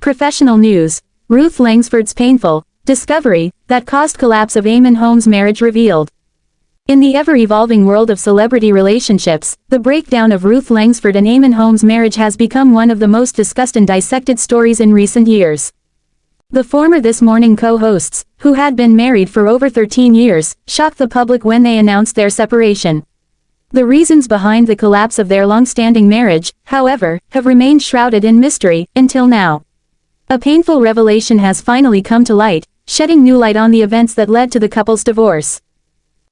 Professional news. Ruth Langsford's painful discovery that caused collapse of Eamonn Holmes' marriage revealed. In the ever-evolving world of celebrity relationships, the breakdown of Ruth Langsford and Eamonn Holmes' marriage has become one of the most discussed and dissected stories in recent years. The former This Morning co-hosts, who had been married for over 13 years, shocked the public when they announced their separation. The reasons behind the collapse of their long-standing marriage, however, have remained shrouded in mystery until now. A painful revelation has finally come to light, shedding new light on the events that led to the couple's divorce.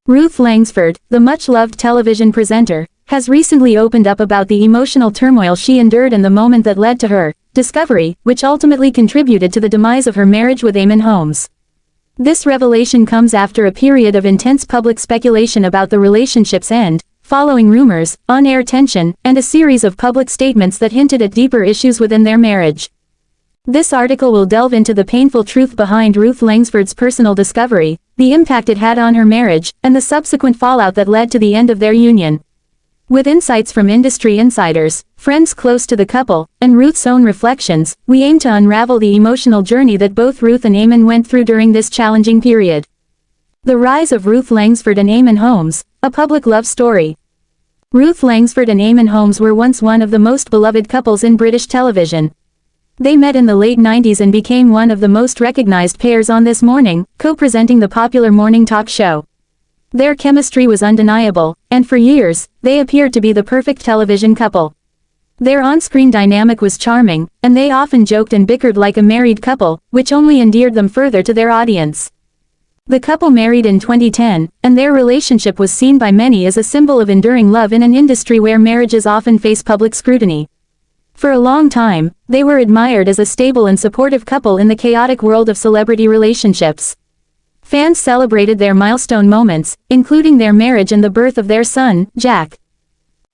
Ruth Langsford, the much-loved television presenter, has recently opened up about the emotional turmoil she endured in the moment that led to her discovery, which ultimately contributed to the demise of her marriage with Eamonn Holmes. This revelation comes after a period of intense public speculation about the relationship's end, following rumors, on-air tension, and a series of public statements that hinted at deeper issues within their marriage. This article will delve into the painful truth behind Ruth Langsford's personal discovery, the impact it had on her marriage, and the subsequent fallout that led to the end of their union. With insights from industry insiders, friends close to the couple, and Ruth's own reflections, we aim to unravel the emotional journey that both Ruth and Eamonn went through during this challenging period. The rise of Ruth Langsford and Eamonn Holmes, a public love story. Ruth Langsford and Eamonn Holmes were once one of the most beloved couples in British television. They met in the late 90s and became one of the most recognized pairs on This Morning, co-presenting the popular morning talk show. Their chemistry was undeniable, and for years, they appeared to be the perfect television couple. Their on-screen dynamic was charming, and they often joked and bickered like a married couple, which only endeared them further to their audience. The couple married in 2010, and their relationship was seen by many as a symbol of enduring love in an industry where marriages often face public scrutiny. For a long time, they were admired as a stable and supportive couple in the chaotic world of celebrity relationships. Fans celebrated their milestone moments, including their marriage and the birth of their son, Jack.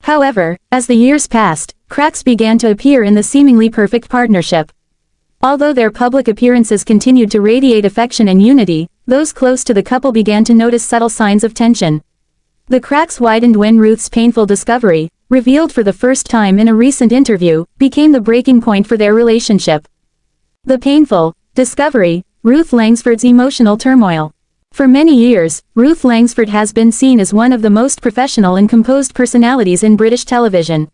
However, as the years passed, cracks began to appear in the seemingly perfect partnership. Although their public appearances continued to radiate affection and unity, those close to the couple began to notice subtle signs of tension. The cracks widened when Ruth's painful discovery, revealed for the first time in a recent interview, became the breaking point for their relationship. The painful discovery. Ruth Langsford's emotional turmoil. For many years, Ruth Langsford has been seen as one of the most professional and composed personalities in British television.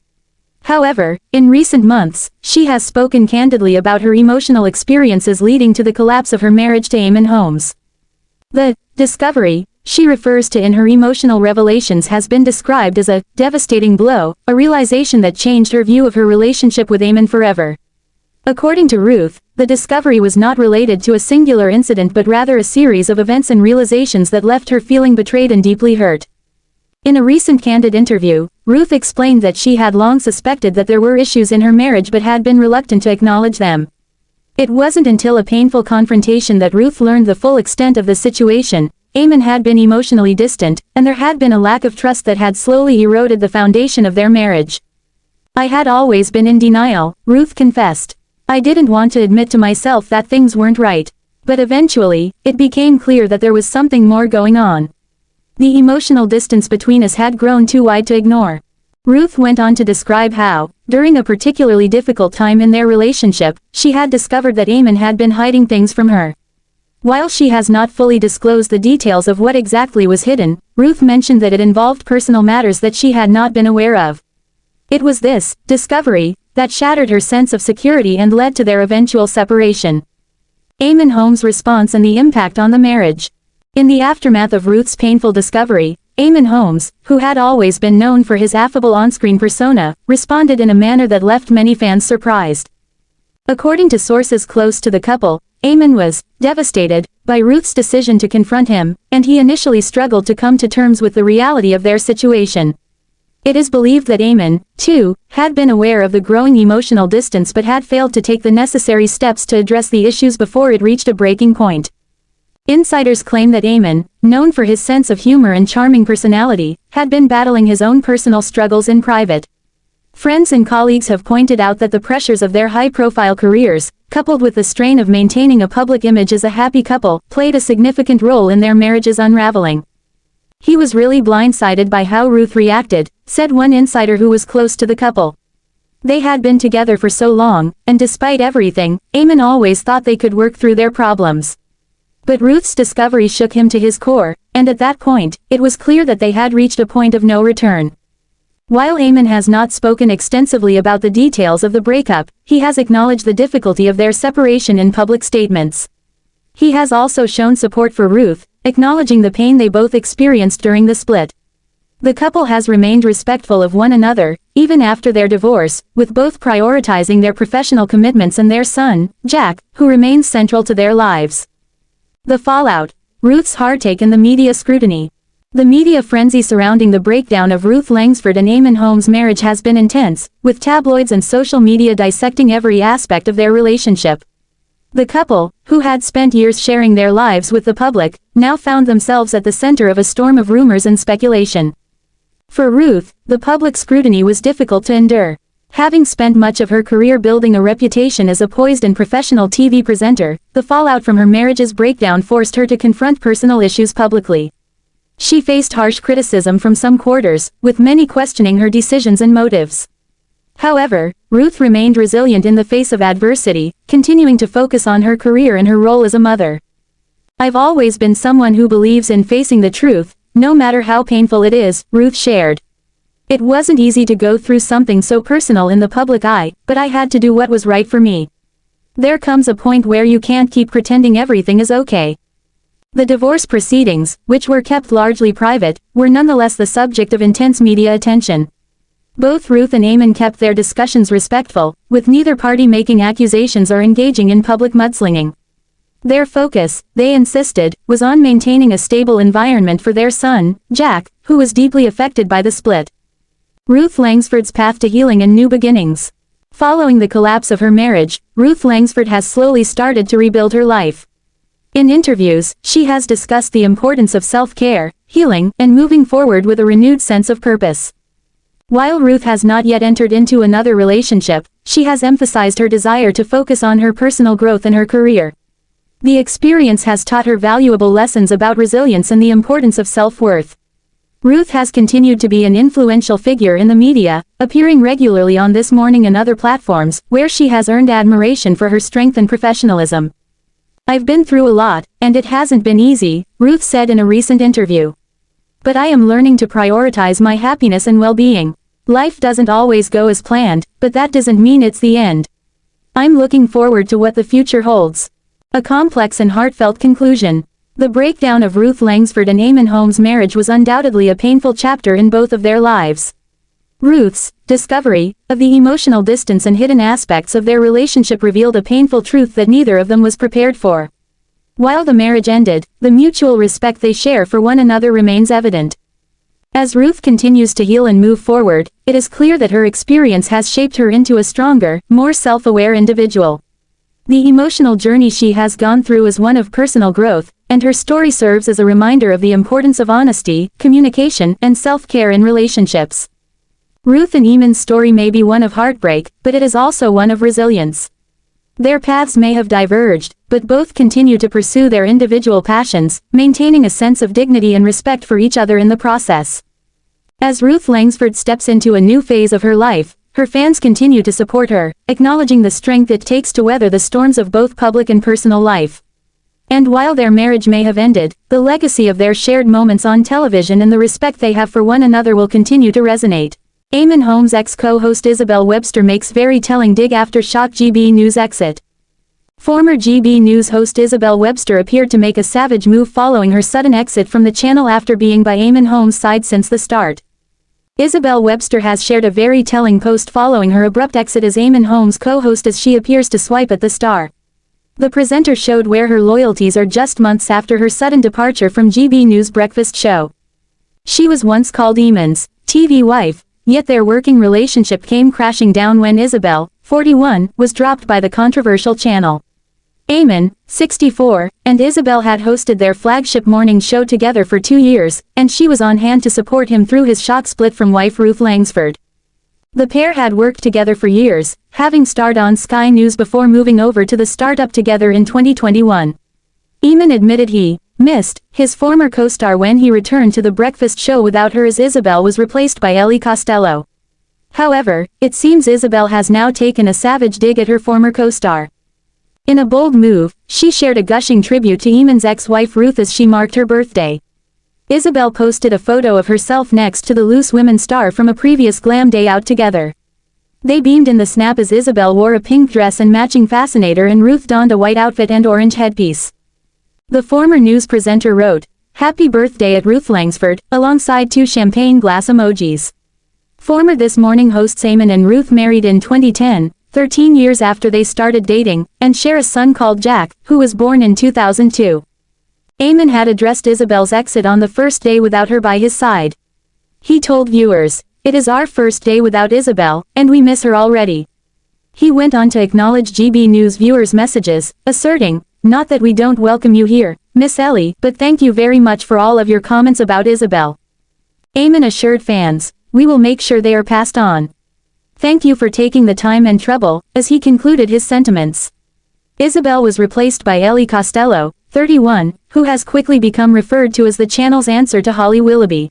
However, in recent months, she has spoken candidly about her emotional experiences leading to the collapse of her marriage to Eamonn Holmes. The discovery she refers to in her emotional revelations has been described as a devastating blow, a realization that changed her view of her relationship with Eamonn forever. According to Ruth, the discovery was not related to a singular incident but rather a series of events and realizations that left her feeling betrayed and deeply hurt. In a recent candid interview, Ruth explained that she had long suspected that there were issues in her marriage but had been reluctant to acknowledge them. It wasn't until a painful confrontation that Ruth learned the full extent of the situation. Eamonn had been emotionally distant, and there had been a lack of trust that had slowly eroded the foundation of their marriage. "I had always been in denial," Ruth confessed. "I didn't want to admit to myself that things weren't right. But eventually, it became clear that there was something more going on. The emotional distance between us had grown too wide to ignore." Ruth went on to describe how, during a particularly difficult time in their relationship, she had discovered that Eamonn had been hiding things from her. While she has not fully disclosed the details of what exactly was hidden, Ruth mentioned that it involved personal matters that she had not been aware of. It was this discovery that shattered her sense of security and led to their eventual separation. Eamonn Holmes' response and the impact on the marriage. In the aftermath of Ruth's painful discovery, Eamonn Holmes, who had always been known for his affable on-screen persona, responded in a manner that left many fans surprised. According to sources close to the couple, Eamonn was devastated by Ruth's decision to confront him, and he initially struggled to come to terms with the reality of their situation. It is believed that Eamonn, too, had been aware of the growing emotional distance but had failed to take the necessary steps to address the issues before it reached a breaking point. Insiders claim that Eamonn, known for his sense of humor and charming personality, had been battling his own personal struggles in private. Friends and colleagues have pointed out that the pressures of their high-profile careers, coupled with the strain of maintaining a public image as a happy couple, played a significant role in their marriage's unraveling. "He was really blindsided by how Ruth reacted," said one insider who was close to the couple. They had been together for so long, and despite everything, Eamonn always thought they could work through their problems. But Ruth's discovery shook him to his core, and at that point, it was clear that they had reached a point of no return. While Eamonn has not spoken extensively about the details of the breakup, he has acknowledged the difficulty of their separation in public statements. He has also shown support for Ruth, acknowledging the pain they both experienced during the split. The couple has remained respectful of one another, even after their divorce, with both prioritizing their professional commitments and their son, Jack, who remains central to their lives. The fallout. Ruth's heartache and the media scrutiny. The media frenzy surrounding the breakdown of Ruth Langsford and Eamonn Holmes' marriage has been intense, with tabloids and social media dissecting every aspect of their relationship. The couple, who had spent years sharing their lives with the public, now found themselves at the center of a storm of rumors and speculation. For Ruth, the public scrutiny was difficult to endure. Having spent much of her career building a reputation as a poised and professional TV presenter, the fallout from her marriage's breakdown forced her to confront personal issues publicly. She faced harsh criticism from some quarters, with many questioning her decisions and motives. However, Ruth remained resilient in the face of adversity, continuing to focus on her career and her role as a mother. "I've always been someone who believes in facing the truth, no matter how painful it is," Ruth shared. "It wasn't easy to go through something so personal in the public eye, but I had to do what was right for me. There comes a point where you can't keep pretending everything is okay." The divorce proceedings, which were kept largely private, were nonetheless the subject of intense media attention. Both Ruth and Eamonn kept their discussions respectful, with neither party making accusations or engaging in public mudslinging. Their focus, they insisted, was on maintaining a stable environment for their son, Jack, who was deeply affected by the split. Ruth Langsford's path to healing and new beginnings. Following the collapse of her marriage, Ruth Langsford has slowly started to rebuild her life. In interviews, she has discussed the importance of self-care, healing, and moving forward with a renewed sense of purpose. While Ruth has not yet entered into another relationship, she has emphasized her desire to focus on her personal growth and her career. The experience has taught her valuable lessons about resilience and the importance of self-worth. Ruth has continued to be an influential figure in the media, appearing regularly on This Morning and other platforms, where she has earned admiration for her strength and professionalism. "I've been through a lot, and it hasn't been easy," Ruth said in a recent interview. "But I am learning to prioritize my happiness and well-being. Life doesn't always go as planned, but that doesn't mean it's the end. I'm looking forward to what the future holds." A complex and heartfelt conclusion. The breakdown of Ruth Langsford and Eamonn Holmes' marriage was undoubtedly a painful chapter in both of their lives. Ruth's discovery of the emotional distance and hidden aspects of their relationship revealed a painful truth that neither of them was prepared for. While the marriage ended, the mutual respect they share for one another remains evident. As Ruth continues to heal and move forward, it is clear that her experience has shaped her into a stronger, more self-aware individual. The emotional journey she has gone through is one of personal growth, and her story serves as a reminder of the importance of honesty, communication, and self-care in relationships. Ruth and Eamonn's story may be one of heartbreak, but it is also one of resilience. Their paths may have diverged, but both continue to pursue their individual passions, maintaining a sense of dignity and respect for each other in the process. As Ruth Langsford steps into a new phase of her life, her fans continue to support her, acknowledging the strength it takes to weather the storms of both public and personal life. And while their marriage may have ended, the legacy of their shared moments on television and the respect they have for one another will continue to resonate. Eamonn Holmes' ex-co-host Isabelle Webster makes very telling dig after shock GB News exit. Former GB News host Isabelle Webster appeared to make a savage move following her sudden exit from the channel after being by Eamonn Holmes' side since the start. Isabelle Webster has shared a very telling post following her abrupt exit as Eamonn Holmes' co-host as she appears to swipe at the star. The presenter showed where her loyalties are just months after her sudden departure from GB News' breakfast show. She was once called Eamonn's TV wife, yet their working relationship came crashing down when Isabelle, 41, was dropped by the controversial channel. Eamonn, 64, and Isabelle had hosted their flagship morning show together for 2 years, and she was on hand to support him through his shock split from wife Ruth Langsford. The pair had worked together for years, having starred on Sky News before moving over to the startup together in 2021. Eamonn admitted he missed his former co-star when he returned to the breakfast show without her as Isabelle was replaced by Ellie Costello. However, it seems Isabelle has now taken a savage dig at her former co-star. In a bold move, she shared a gushing tribute to Eamonn's ex-wife Ruth as she marked her birthday. Isabelle posted a photo of herself next to the loose women star from a previous glam day out together. They beamed in the snap as Isabelle wore a pink dress and matching fascinator and Ruth donned a white outfit and orange headpiece. The former news presenter wrote, "Happy birthday at Ruth Langsford," alongside 2 champagne glass emojis. Former This Morning hosts Eamonn and Ruth married in 2010, 13 years after they started dating, and share a son called Jack, who was born in 2002. Eamonn had addressed Isabelle's exit on the first day without her by his side. He told viewers, "It is our first day without Isabelle, and we miss her already." He went on to acknowledge GB News viewers' messages, asserting, "Not that we don't welcome you here, Miss Ellie, but thank you very much for all of your comments about Isabelle." Eamonn assured fans, "We will make sure they are passed on. Thank you for taking the time and trouble," as he concluded his sentiments. Isabelle was replaced by Ellie Costello, 31, who has quickly become referred to as the channel's answer to Holly Willoughby.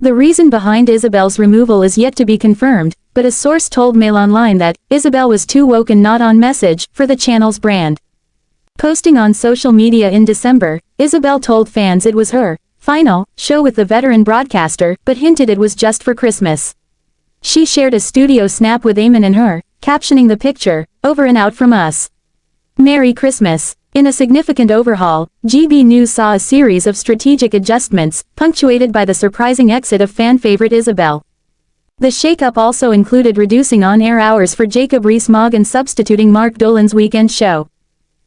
The reason behind Isabelle's removal is yet to be confirmed, but a source told Mail Online that Isabelle was too woke and not on message for the channel's brand. Posting on social media in December, Isabelle told fans it was her final show with the veteran broadcaster, but hinted it was just for Christmas. She shared a studio snap with Eamonn and her, captioning the picture, "Over and out from us. Merry Christmas." In a significant overhaul, GB News saw a series of strategic adjustments, punctuated by the surprising exit of fan favorite Isabelle. The shakeup also included reducing on-air hours for Jacob Rees-Mogg and substituting Mark Dolan's weekend show.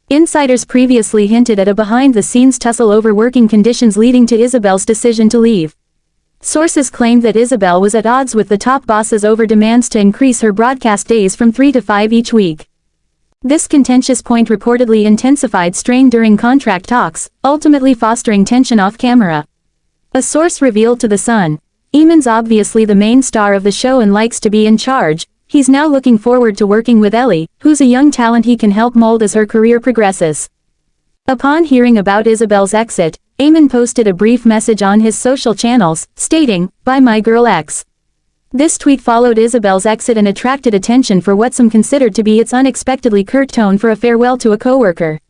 Insiders previously hinted at a behind-the-scenes tussle over working conditions leading to Isabelle's decision to leave. Sources claimed that Isabelle was at odds with the top bosses over demands to increase her broadcast days from 3 to 5 each week. This contentious point reportedly intensified strain during contract talks, ultimately fostering tension off-camera. A source revealed to The Sun, "Eamonn's obviously the main star of the show and likes to be in charge. He's now looking forward to working with Ellie, who's a young talent he can help mold as her career progresses." Upon hearing about Isabelle's exit, Eamonn posted a brief message on his social channels, stating, "Bye my girl X." This tweet followed Isabelle's exit and attracted attention for what some considered to be its unexpectedly curt tone for a farewell to a coworker.